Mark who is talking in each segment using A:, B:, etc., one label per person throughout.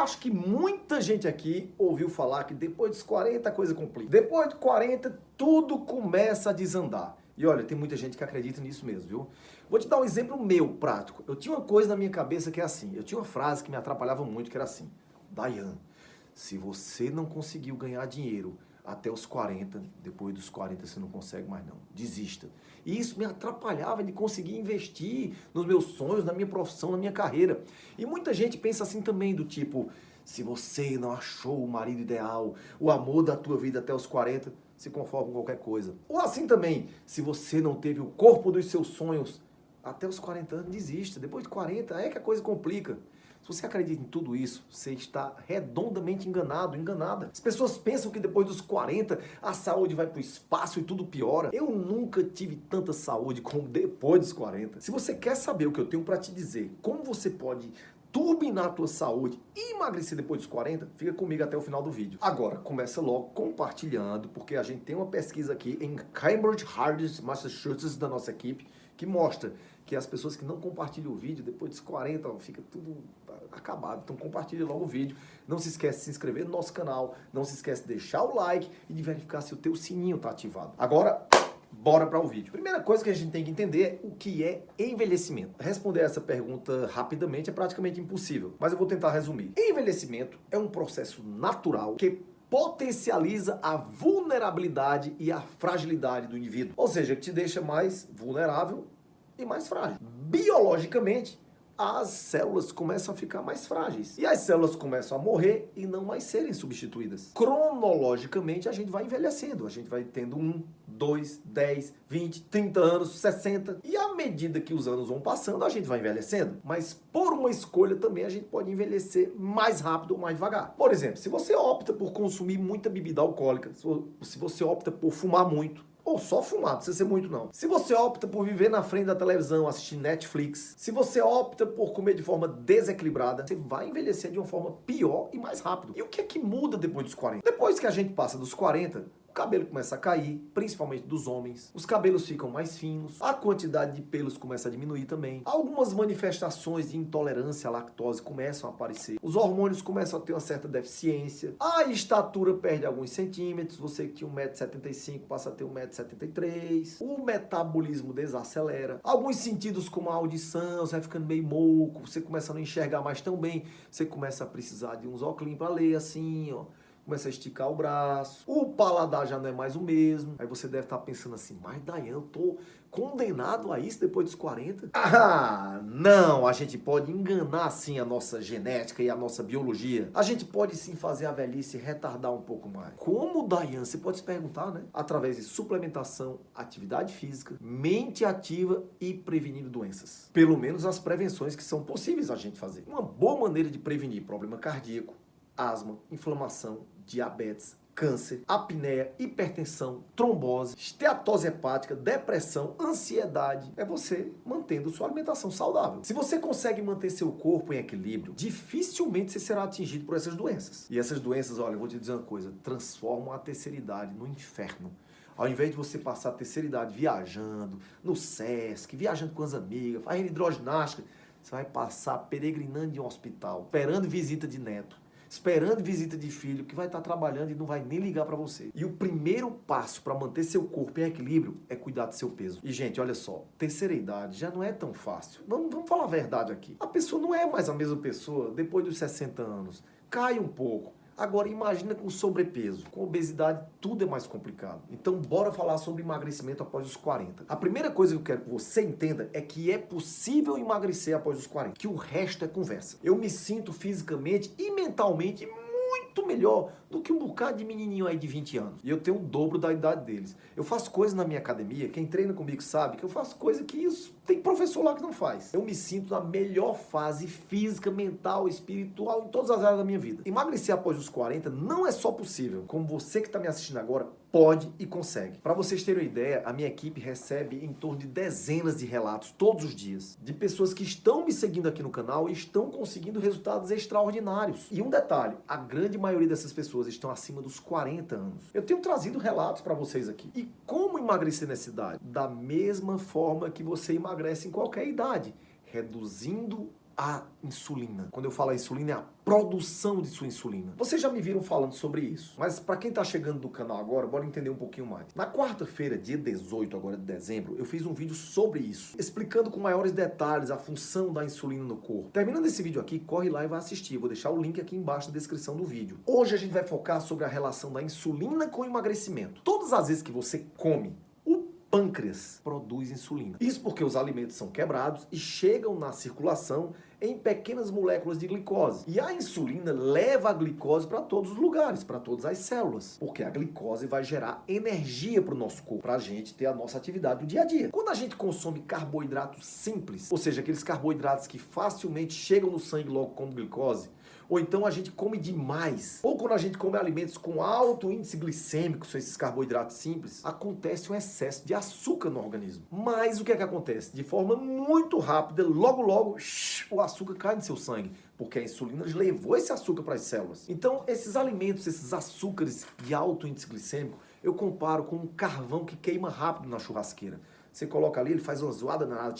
A: acho que muita gente aqui ouviu falar que depois dos 40 a coisa complica. Depois dos 40 tudo começa a desandar. E olha, tem muita gente que acredita nisso mesmo, viu? Vou te dar um exemplo meu, prático. Eu tinha uma coisa na minha cabeça que é assim. Eu tinha uma frase que me atrapalhava muito, que era assim. Dayan, se você não conseguiu ganhar dinheiro até os 40, depois dos 40 você não consegue mais não. Desista. E isso me atrapalhava de conseguir investir nos meus sonhos, na minha profissão, na minha carreira. E muita gente pensa assim também, do tipo, se você não achou o marido ideal, o amor da tua vida até os 40, se conforma com qualquer coisa. Ou assim também, se você não teve o corpo dos seus sonhos até os 40 anos, desista. Depois de 40 é que a coisa complica. Se você acredita em tudo isso, você está redondamente enganado, enganada. As pessoas pensam que depois dos 40 a saúde vai para o espaço e tudo piora. Eu nunca tive tanta saúde como depois dos 40. Se você quer saber o que eu tenho para te dizer, como você pode turbinar a tua saúde e emagrecer depois dos 40, fica comigo até o final do vídeo. Agora, começa logo compartilhando, porque a gente tem uma pesquisa aqui em Cambridge, Harvard, Massachusetts, da nossa equipe, que mostra que as pessoas que não compartilham o vídeo, depois dos 40, fica tudo acabado. Então compartilhe logo o vídeo. Não se esquece de se inscrever no nosso canal, não se esquece de deixar o like e de verificar se o teu sininho está ativado. Agora, bora para o vídeo. Primeira coisa que a gente tem que entender é o que é envelhecimento. Responder essa pergunta rapidamente é praticamente impossível, mas eu vou tentar resumir. Envelhecimento é um processo natural que potencializa a vulnerabilidade e a fragilidade do indivíduo. Ou seja, que te deixa mais vulnerável e mais frágil. Biologicamente, as células começam a ficar mais frágeis. E as células começam a morrer e não mais serem substituídas. Cronologicamente, a gente vai envelhecendo. A gente vai tendo 1, 2, 10, 20, 30 anos, 60. E à medida que os anos vão passando, a gente vai envelhecendo. Mas por uma escolha também, a gente pode envelhecer mais rápido ou mais devagar. Por exemplo, se você opta por consumir muita bebida alcoólica, se você opta por fumar muito, ou só fumar, não precisa ser muito não. Se você opta por viver na frente da televisão, assistir Netflix, se você opta por comer de forma desequilibrada, você vai envelhecer de uma forma pior e mais rápido. E o que é que muda depois dos 40? Depois que a gente passa dos 40, o cabelo começa a cair, principalmente dos homens. Os cabelos ficam mais finos, a quantidade de pelos começa a diminuir também. Algumas manifestações de intolerância à lactose começam a aparecer. Os hormônios começam a ter uma certa deficiência. A estatura perde alguns centímetros. Você que tinha 1,75 m passa a ter 1,73 m. O metabolismo desacelera. Alguns sentidos como a audição, você vai ficando meio moco, você começa a não enxergar mais tão bem. Você começa a precisar de uns óculos para ler assim, ó. Começa a esticar o braço, o paladar já não é mais o mesmo. Aí você deve estar pensando assim, mas Dayan, eu tô condenado a isso depois dos 40? Ah, não, a gente pode enganar sim a nossa genética e a nossa biologia. A gente pode sim fazer a velhice retardar um pouco mais. Como, Dayan? Você pode se perguntar, né? Através de suplementação, atividade física, mente ativa e prevenindo doenças. Pelo menos as prevenções que são possíveis a gente fazer. Uma boa maneira de prevenir problema cardíaco, asma, inflamação, diabetes, câncer, apneia, hipertensão, trombose, esteatose hepática, depressão, ansiedade, é você mantendo sua alimentação saudável. Se você consegue manter seu corpo em equilíbrio, dificilmente você será atingido por essas doenças. E essas doenças, olha, eu vou te dizer uma coisa, transformam a terceira idade no inferno. Ao invés de você passar a terceira idade viajando, no Sesc, viajando com as amigas, fazendo hidroginástica, você vai passar peregrinando em um hospital, esperando visita de neto, esperando visita de filho, que vai estar trabalhando e não vai nem ligar para você. E o primeiro passo para manter seu corpo em equilíbrio é cuidar do seu peso. E, gente, olha só, terceira idade já não é tão fácil. Vamos falar a verdade aqui. A pessoa não é mais a mesma pessoa depois dos 60 anos. Cai um pouco. Agora, imagina com sobrepeso, com obesidade, tudo é mais complicado. Então, bora falar sobre emagrecimento após os 40. A primeira coisa que eu quero que você entenda é que é possível emagrecer após os 40, que o resto é conversa. Eu me sinto fisicamente e mentalmente muito melhor do que um bocado de menininho aí de 20 anos. E eu tenho o dobro da idade deles. Eu faço coisas na minha academia, quem treina comigo sabe que eu faço coisa que tem professor lá que não faz. Eu me sinto na melhor fase física, mental, espiritual, em todas as áreas da minha vida. Emagrecer após os 40 não é só possível, como você que está me assistindo agora pode e consegue. Para vocês terem uma ideia, a minha equipe recebe em torno de dezenas de relatos todos os dias de pessoas que estão me seguindo aqui no canal e estão conseguindo resultados extraordinários. E um detalhe, a grande maioria dessas pessoas estão acima dos 40 anos. Eu tenho trazido relatos para vocês aqui. E como emagrecer nessa idade? Da mesma forma que você emagrece em qualquer idade, reduzindo a insulina. Quando eu falo a insulina, é a produção de sua insulina. Vocês já me viram falando sobre isso, mas para quem tá chegando do canal agora, bora entender um pouquinho mais. Na quarta-feira, dia 18 agora de dezembro, eu fiz um vídeo sobre isso, explicando com maiores detalhes a função da insulina no corpo. Terminando esse vídeo aqui, corre lá e vai assistir. Eu vou deixar o link aqui embaixo na descrição do vídeo. Hoje a gente vai focar sobre a relação da insulina com o emagrecimento. Todas as vezes que você come, pâncreas produz insulina. Isso porque os alimentos são quebrados e chegam na circulação em pequenas moléculas de glicose. E a insulina leva a glicose para todos os lugares, para todas as células, porque a glicose vai gerar energia para o nosso corpo, para a gente ter a nossa atividade do dia a dia. Quando a gente consome carboidratos simples, ou seja, aqueles carboidratos que facilmente chegam no sangue logo como glicose, ou então a gente come demais, ou quando a gente come alimentos com alto índice glicêmico, são esses carboidratos simples, acontece um excesso de açúcar no organismo. Mas o que é que acontece? De forma muito rápida, logo, o açúcar cai no seu sangue, porque a insulina levou esse açúcar para as células. Então, esses alimentos, esses açúcares de alto índice glicêmico, eu comparo com um carvão que queima rápido na churrasqueira. Você coloca ali, ele faz uma zoada na água,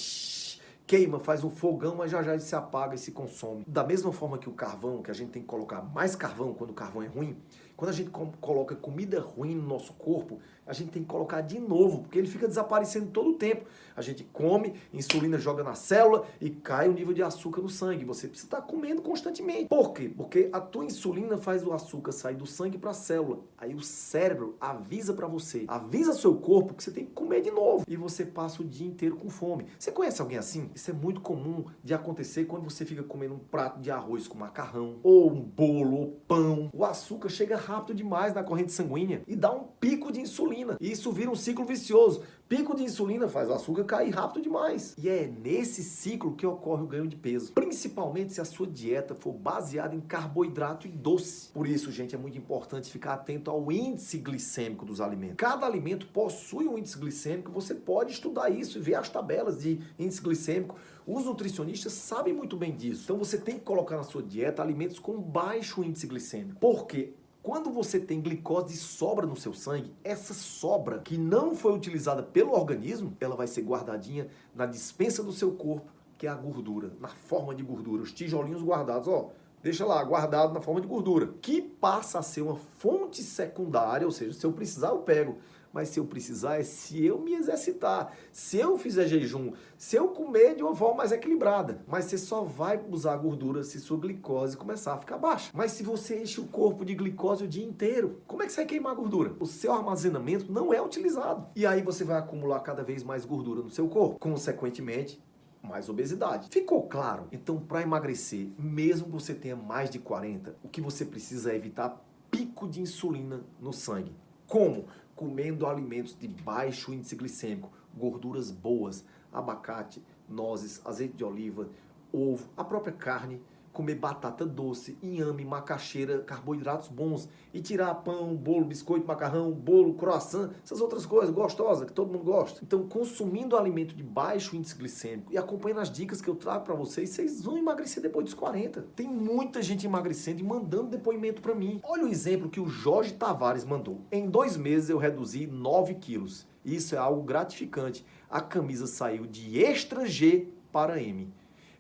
A: queima, faz um fogão, mas já ele se apaga e se consome. Da mesma forma que o carvão, que a gente tem que colocar mais carvão quando o carvão é ruim, quando a gente coloca comida ruim no nosso corpo, a gente tem que colocar de novo, porque ele fica desaparecendo todo o tempo. A gente come, insulina joga na célula e cai o nível de açúcar no sangue. Você precisa estar comendo constantemente. Por quê? Porque a tua insulina faz o açúcar sair do sangue para a célula. Aí o cérebro avisa para você, avisa seu corpo que você tem que comer de novo. E você passa o dia inteiro com fome. Você conhece alguém assim? Isso é muito comum de acontecer quando você fica comendo um prato de arroz com macarrão, ou um bolo, ou pão. O açúcar chega rápido demais na corrente sanguínea e dá um pico de insulina. E isso vira um ciclo vicioso. Pico de insulina faz o açúcar cair rápido demais. E é nesse ciclo que ocorre o ganho de peso. Principalmente se a sua dieta for baseada em carboidrato e doce. Por isso, gente, é muito importante ficar atento ao índice glicêmico dos alimentos. Cada alimento possui um índice glicêmico. Você pode estudar isso e ver as tabelas de índice glicêmico. Os nutricionistas sabem muito bem disso. Então você tem que colocar na sua dieta alimentos com baixo índice glicêmico. Por quê? Quando você tem glicose de sobra no seu sangue, essa sobra que não foi utilizada pelo organismo, ela vai ser guardadinha na despensa do seu corpo, que é a gordura, na forma de gordura, os tijolinhos guardados, ó. Deixa lá, guardado na forma de gordura, que passa a ser uma fonte secundária, ou seja, se eu precisar eu pego, mas se eu precisar é se eu me exercitar, se eu fizer jejum, se eu comer de uma forma mais equilibrada. Mas você só vai usar gordura se sua glicose começar a ficar baixa. Mas se você enche o corpo de glicose o dia inteiro, como é que você vai queimar gordura? O seu armazenamento não é utilizado. E aí você vai acumular cada vez mais gordura no seu corpo, consequentemente, mais obesidade. Ficou claro? Então, para emagrecer, mesmo que você tenha mais de 40, o que você precisa é evitar pico de insulina no sangue. Como? Comendo alimentos de baixo índice glicêmico, gorduras boas, abacate, nozes, azeite de oliva, ovo, a própria carne, comer batata doce, inhame, macaxeira, carboidratos bons e tirar pão, bolo, biscoito, macarrão, bolo, croissant, essas outras coisas gostosas que todo mundo gosta. Então, consumindo alimento de baixo índice glicêmico e acompanhando as dicas que eu trago para vocês, vocês vão emagrecer depois dos 40. Tem muita gente emagrecendo e mandando depoimento para mim. Olha o exemplo que o Jorge Tavares mandou. Em 2 meses eu reduzi 9 quilos. Isso é algo gratificante. A camisa saiu de extra G para M.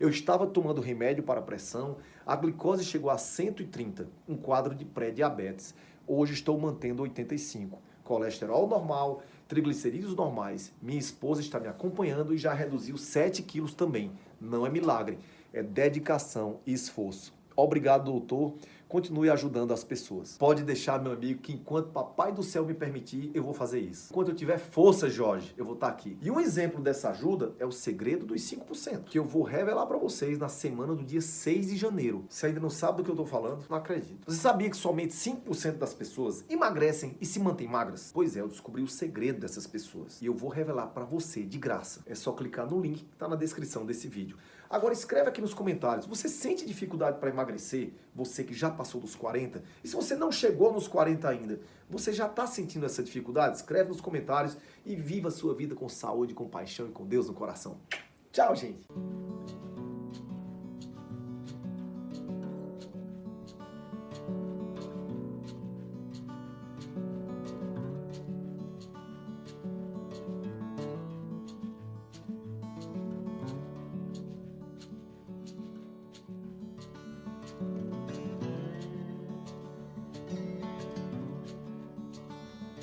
A: Eu estava tomando remédio para pressão, a glicose chegou a 130, um quadro de pré-diabetes. Hoje estou mantendo 85. Colesterol normal, triglicerídeos normais. Minha esposa está me acompanhando e já reduziu 7 quilos também. Não é milagre, é dedicação e esforço. Obrigado, doutor. Continue ajudando as pessoas. Pode deixar, meu amigo, que enquanto Papai do Céu me permitir, eu vou fazer isso. Enquanto eu tiver força, Jorge, eu vou estar aqui. E um exemplo dessa ajuda é o segredo dos 5%, que eu vou revelar para vocês na semana do dia 6 de janeiro. Se ainda não sabe do que eu estou falando, não acredito. Você sabia que somente 5% das pessoas emagrecem e se mantêm magras? Pois é, eu descobri o segredo dessas pessoas. E eu vou revelar para você de graça. É só clicar no link que está na descrição desse vídeo. Agora escreve aqui nos comentários, você sente dificuldade para emagrecer? Você que já passou dos 40? E se você não chegou nos 40 ainda, você já está sentindo essa dificuldade? Escreve nos comentários e viva a sua vida com saúde, com paixão e com Deus no coração. Tchau, gente!